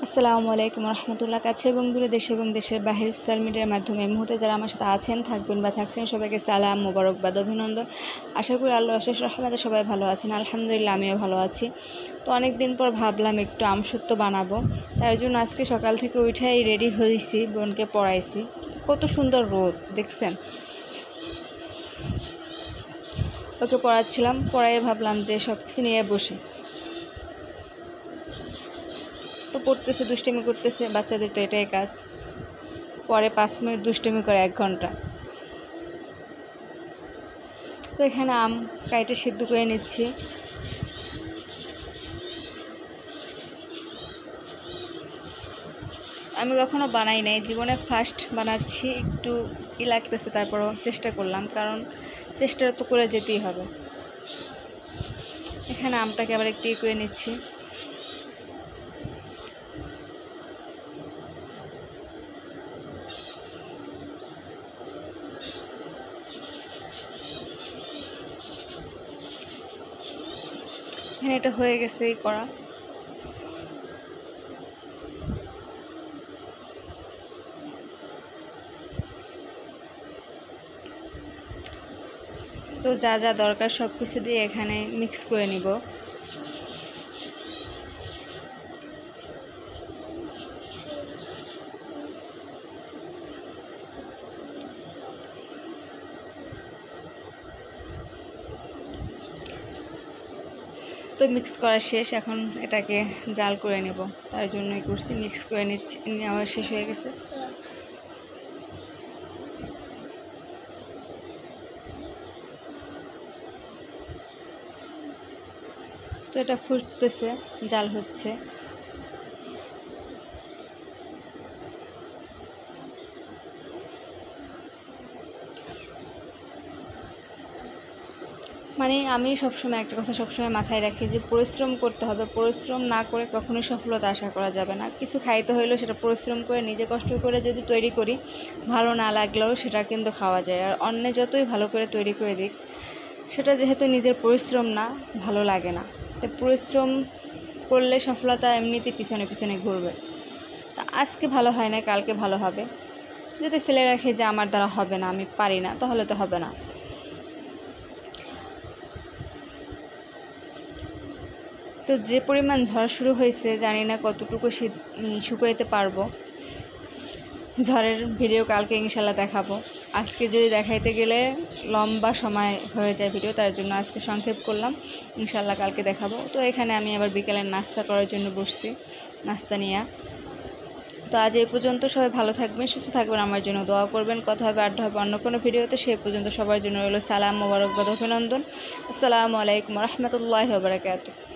আসসালামু আলাইকুম রহমতুল্লাহ। কাছে এবং দূরে, দেশে এবং দেশের বাহিরে সোশ্যাল মিডিয়ার মাধ্যমে এই মুহূর্তে যারা আমার সাথে আছেন, থাকবেন বা থাকছেন, সবাইকে সালাম, মোবারকবাদ, অভিনন্দন। আশা করি আল্লাহর অশেষ রহমতে সবাই ভালো আছেন। আলহামদুলিল্লাহ, আমিও ভালো আছি। তো অনেক দিন পর ভাবলাম একটু আমসত্ত্ব বানাবো। তার জন্য আজকে সকাল থেকে উঠেই রেডি হয়েছি, বোনকে পড়াইছি। কত সুন্দর রোদ দেখছেন। ওকে পড়াচ্ছিলাম, পড়াই ভাবলাম যে সব কিছু নিয়ে বসি। তো পড়তেছে, দুষ্টামি করতেছে, বাচ্চাদের তো এটাই কাজ। পরে 5 মিনিট দুষ্টামি করে 1 ঘন্টা। তো এখানে আম কাইটে সিদ্ধ করে নিচ্ছি। আমি কখনো বানাই নাই, জীবনে ফার্স্ট বানাচ্ছি। একটু লাগতেছে, তারপরও চেষ্টা করলাম, কারণ চেষ্টা তো করে যেতেই হবে। এখানে আমটাকে আবার একটু করে নিচ্ছি। এখানে এটা হয়ে গেছে করা। তো যা যা দরকার সব কিছু দিয়ে এখানে মিক্স করে নিব। তো মিক্স করা শেষ, এখন এটাকে জাল করে নেব। তার জন্যই করছি, মিক্স করে নিচ্ছি। নেওয়া শেষ হয়ে গেছে। তো এটা ফুটতেছে, জাল হচ্ছে। মানে আমি সবসময় একটা কথা সবসময় মাথায় রাখি যে পরিশ্রম করতে হবে। পরিশ্রম না করে কখনোই সফলতা আশা করা যাবে না। কিছু খাইতে হইলেও সেটা পরিশ্রম করে নিজে কষ্ট করে যদি তৈরি করি, ভালো না লাগলেও সেটা কিন্তু খাওয়া যায়। আর অন্য যতই ভালো করে তৈরি করে দিক, সেটা যেহেতু নিজের পরিশ্রম না, ভালো লাগে না। তাই পরিশ্রম করলে সফলতা এমনিতেই পিছনে পিছনে ঘুরবে। তা আজকে ভালো হয় না, কালকে ভালো হবে। যদি ফেলে রাখি যে আমার দ্বারা হবে না, আমি পারি না, তাহলে তো হবে না। তো যে পরিমাণ ঝড় শুরু হয়েছে, জানি না কতটুকু শুকাইতে পারবো। ঝড়ের ভিডিও কালকে ইনশাল্লাহ দেখাবো। আজকে যদি দেখাইতে গেলে লম্বা সময় হয়ে যায় ভিডিও, তার জন্য আজকে সংক্ষেপ করলাম। ইনশাল্লাহ কালকে দেখাবো। তো এখানে আমি আবার বিকেলের নাস্তা করার জন্য বসছি, নাস্তা নিয়ে। তো আজ এই পর্যন্ত। সবাই ভালো থাকবেন, সুস্থ থাকবেন, আমার জন্য দোয়া করবেন। কথা হবে, আড্ডা হবে অন্য কোনো ভিডিওতে। সেই পর্যন্ত সবার জন্য রইল সালাম, মোবারকবাদ, অভিনন্দন। আসসালামু আলাইকুম রহমতুল্লাহি ওয়া বারাকাতুহু।